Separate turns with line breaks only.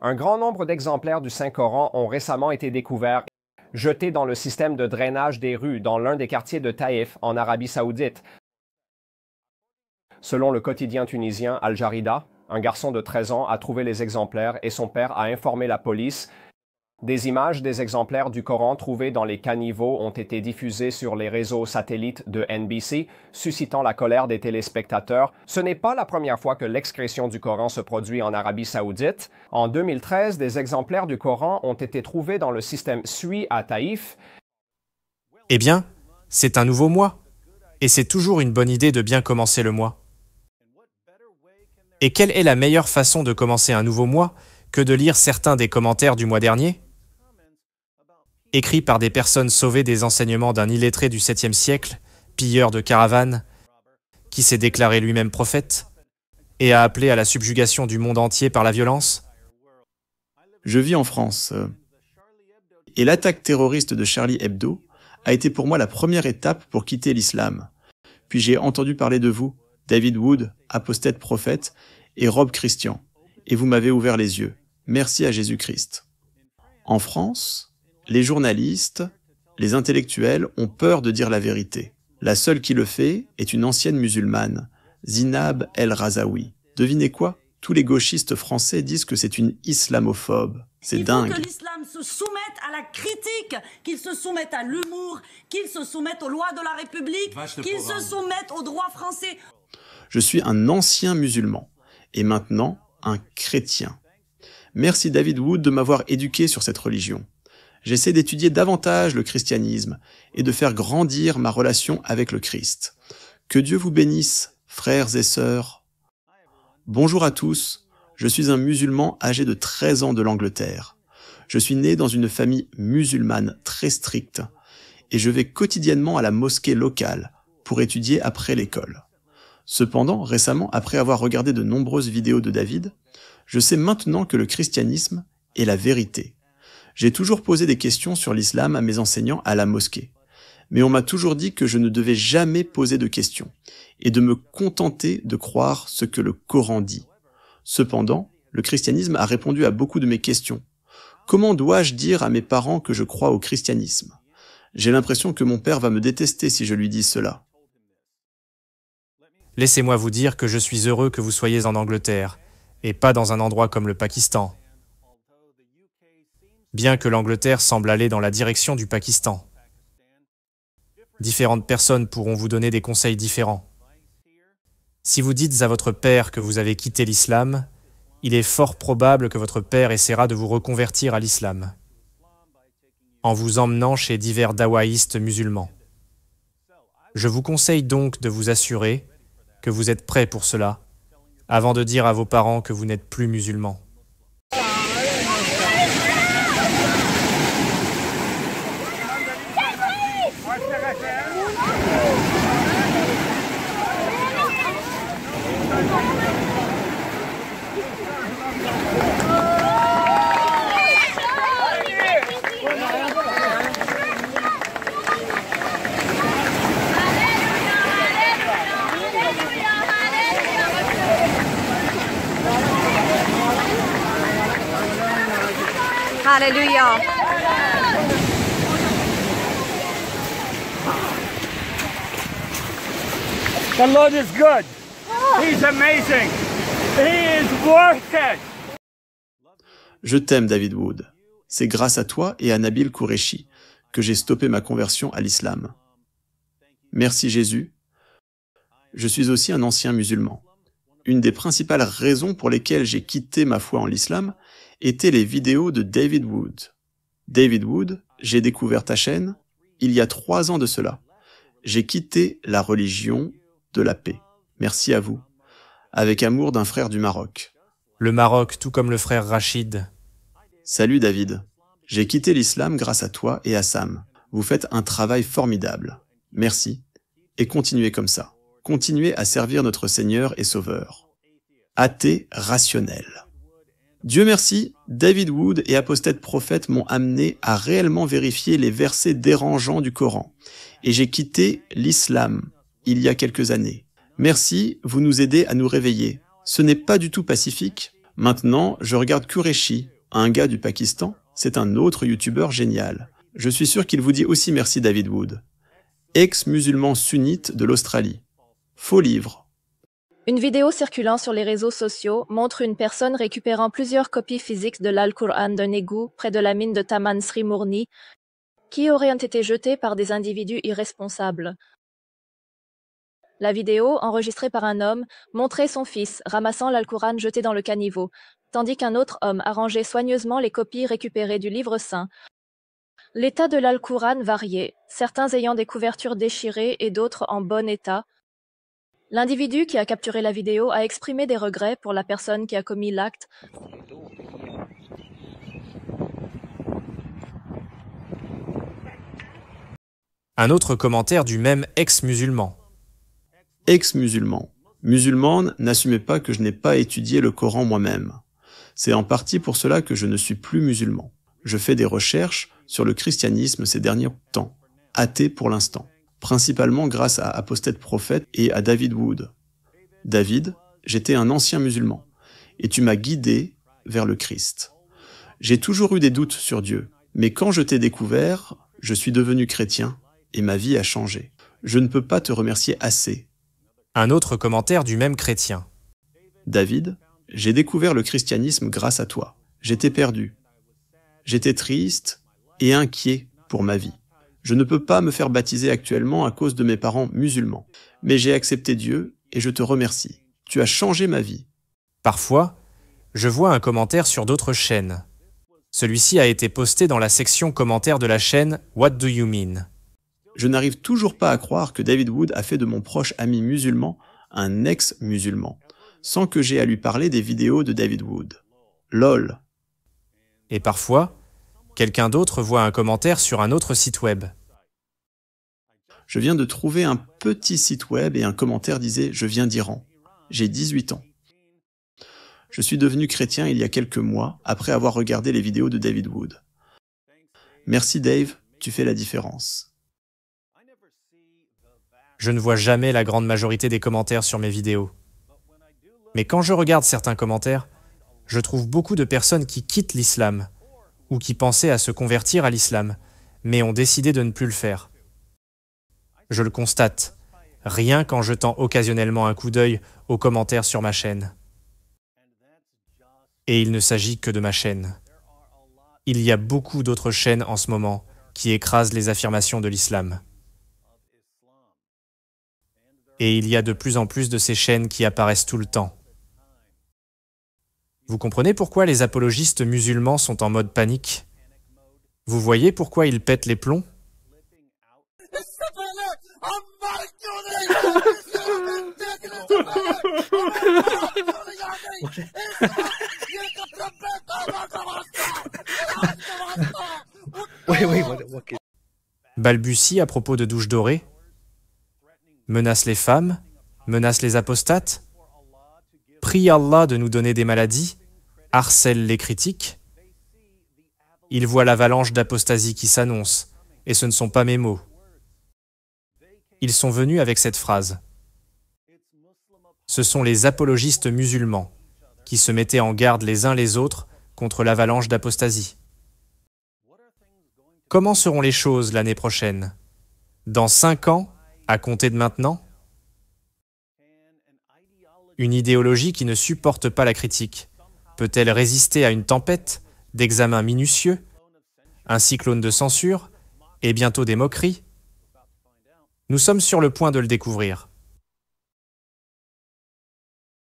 Un grand nombre d'exemplaires du Saint-Coran ont récemment été découverts, jetés dans le système de drainage des rues dans l'un des quartiers de Taïf, en Arabie Saoudite. Selon le quotidien tunisien Al Jarida, un garçon de 13 ans a trouvé les exemplaires et son père a informé la police. Des images des exemplaires du Coran trouvés dans les caniveaux ont été diffusées sur les réseaux satellites de NBC, suscitant la colère des téléspectateurs. Ce n'est pas la première fois que l'excrétion du Coran se produit en Arabie Saoudite. En 2013, des exemplaires du Coran ont été trouvés dans le système SUI à Taïf.
Eh bien, c'est un nouveau mois. Et c'est toujours une bonne idée de bien commencer le mois. Et quelle est la meilleure façon de commencer un nouveau mois que de lire certains des commentaires du mois dernier, écrits par des personnes sauvées des enseignements d'un illettré du 7e siècle, pilleur de caravanes, qui s'est déclaré lui-même prophète et a appelé à la subjugation du monde entier par la violence?
Je vis en France. Et l'attaque terroriste de Charlie Hebdo a été pour moi la première étape pour quitter l'islam. Puis j'ai entendu parler de vous, David Wood, apostate prophète, et Rob Christian. Et vous m'avez ouvert les yeux. Merci à Jésus-Christ. En France, les journalistes, les intellectuels ont peur de dire la vérité. La seule qui le fait est une ancienne musulmane, Zinab El Razaoui. Devinez quoi? Tous les gauchistes français disent que c'est une islamophobe. C'est dingue.
Il faut que l'islam se soumette à la critique, qu'il se soumette à l'humour, qu'il se soumette aux lois de la République, qu'il se soumette aux droits français.
Je suis un ancien musulman et maintenant un chrétien. Merci David Wood de m'avoir éduqué sur cette religion. J'essaie d'étudier davantage le christianisme et de faire grandir ma relation avec le Christ. Que Dieu vous bénisse, frères et sœurs. Bonjour à tous, je suis un musulman âgé de 13 ans de l'Angleterre. Je suis né dans une famille musulmane très stricte et je vais quotidiennement à la mosquée locale pour étudier après l'école. Cependant, récemment, après avoir regardé de nombreuses vidéos de David, je sais maintenant que le christianisme est la vérité. J'ai toujours posé des questions sur l'islam à mes enseignants à la mosquée. Mais on m'a toujours dit que je ne devais jamais poser de questions et de me contenter de croire ce que le Coran dit. Cependant, le christianisme a répondu à beaucoup de mes questions. Comment dois-je dire à mes parents que je crois au christianisme? J'ai l'impression que mon père va me détester si je lui dis cela.
Laissez-moi vous dire que je suis heureux que vous soyez en Angleterre, et pas dans un endroit comme le Pakistan. Bien que l'Angleterre semble aller dans la direction du Pakistan. Différentes personnes pourront vous donner des conseils différents. Si vous dites à votre père que vous avez quitté l'islam, il est fort probable que votre père essaiera de vous reconvertir à l'islam, en vous emmenant chez divers dawaïstes musulmans. Je vous conseille donc de vous assurer que vous êtes prêt pour cela, avant de dire à vos parents que vous n'êtes plus musulman.
Hallelujah.
The Lord is good. He's amazing. He is worth it.
Je t'aime, David Wood. C'est grâce à toi et à Nabil Qureshi que j'ai stoppé ma conversion à l'islam. Merci Jésus. Je suis aussi un ancien musulman. Une des principales raisons pour lesquelles j'ai quitté ma foi en l'islam étaient les vidéos de David Wood. David Wood, j'ai découvert ta chaîne il y a 3 ans de cela. J'ai quitté la religion de la paix. Merci à vous. Avec amour d'un frère du Maroc.
Le Maroc, tout comme le frère Rachid.
Salut David. J'ai quitté l'islam grâce à toi et à Sam. Vous faites un travail formidable. Merci. Et continuez comme ça. Continuez à servir notre Seigneur et Sauveur. Athée rationnel. Dieu merci, David Wood et apostate prophète m'ont amené à réellement vérifier les versets dérangeants du Coran. Et j'ai quitté l'islam il y a quelques années. Merci, vous nous aidez à nous réveiller. Ce n'est pas du tout pacifique. Maintenant, je regarde Qureshi un gars du Pakistan, c'est un autre youtubeur génial. Je suis sûr qu'il vous dit aussi merci David Wood. Ex-musulman sunnite de l'Australie. Faux livre.
Une vidéo circulant sur les réseaux sociaux montre une personne récupérant plusieurs copies physiques de l'Al-Qur'an d'un égout près de la mine de Taman Sri Murni, qui auraient été jetées par des individus irresponsables. La vidéo, enregistrée par un homme, montrait son fils ramassant l'Al-Qur'an jeté dans le caniveau, tandis qu'un autre homme arrangeait soigneusement les copies récupérées du livre saint. L'état de l'Al-Qur'an variait, certains ayant des couvertures déchirées et d'autres en bon état. L'individu qui a capturé la vidéo a exprimé des regrets pour la personne qui a commis l'acte.
Un autre commentaire du même ex-musulman.
Ex-musulman. Musulmane, n'assumez pas que je n'ai pas étudié le Coran moi-même. C'est en partie pour cela que je ne suis plus musulman. Je fais des recherches sur le christianisme ces derniers temps, athée pour l'instant, principalement grâce à Apostate Prophète et à David Wood. David, j'étais un ancien musulman, et tu m'as guidé vers le Christ. J'ai toujours eu des doutes sur Dieu, mais quand je t'ai découvert, je suis devenu chrétien, et ma vie a changé. Je ne peux pas te remercier assez.
Un autre commentaire du même chrétien.
David, j'ai découvert le christianisme grâce à toi. J'étais perdu. J'étais triste et inquiet pour ma vie. Je ne peux pas me faire baptiser actuellement à cause de mes parents musulmans. Mais j'ai accepté Dieu et je te remercie. Tu as changé ma vie.
Parfois, je vois un commentaire sur d'autres chaînes. Celui-ci a été posté dans la section commentaires de la chaîne What Do You Mean?
Je n'arrive toujours pas à croire que David Wood a fait de mon proche ami musulman un ex-musulman, sans que j'aie à lui parler des vidéos de David Wood. LOL.
Et parfois, quelqu'un d'autre voit un commentaire sur un autre site web.
Je viens de trouver un petit site web et un commentaire disait « Je viens d'Iran. J'ai 18 ans. Je suis devenu chrétien il y a quelques mois après avoir regardé les vidéos de David Wood. Merci Dave, tu fais la différence. »
Je ne vois jamais la grande majorité des commentaires sur mes vidéos. Mais quand je regarde certains commentaires, je trouve beaucoup de personnes qui quittent l'islam ou qui pensaient à se convertir à l'islam, mais ont décidé de ne plus le faire. Je le constate, rien qu'en jetant occasionnellement un coup d'œil aux commentaires sur ma chaîne. Et il ne s'agit que de ma chaîne. Il y a beaucoup d'autres chaînes en ce moment qui écrasent les affirmations de l'islam. Et il y a de plus en plus de ces chaînes qui apparaissent tout le temps. Vous comprenez pourquoi les apologistes musulmans sont en mode panique? Vous voyez pourquoi ils pètent les plombs? Balbutie à propos de douche dorée, menace les femmes, menace les apostates, prie Allah de nous donner des maladies, harcèle les critiques. Il voit l'avalanche d'apostasie qui s'annonce, et ce ne sont pas mes mots. Ils sont venus avec cette phrase. Ce sont les apologistes musulmans qui se mettaient en garde les uns les autres contre l'avalanche d'apostasie. Comment seront les choses l'année prochaine? Dans 5 ans, à compter de maintenant? Une idéologie qui ne supporte pas la critique peut-elle résister à une tempête d'examens minutieux, un cyclone de censure et bientôt des moqueries? Nous sommes sur le point de le découvrir.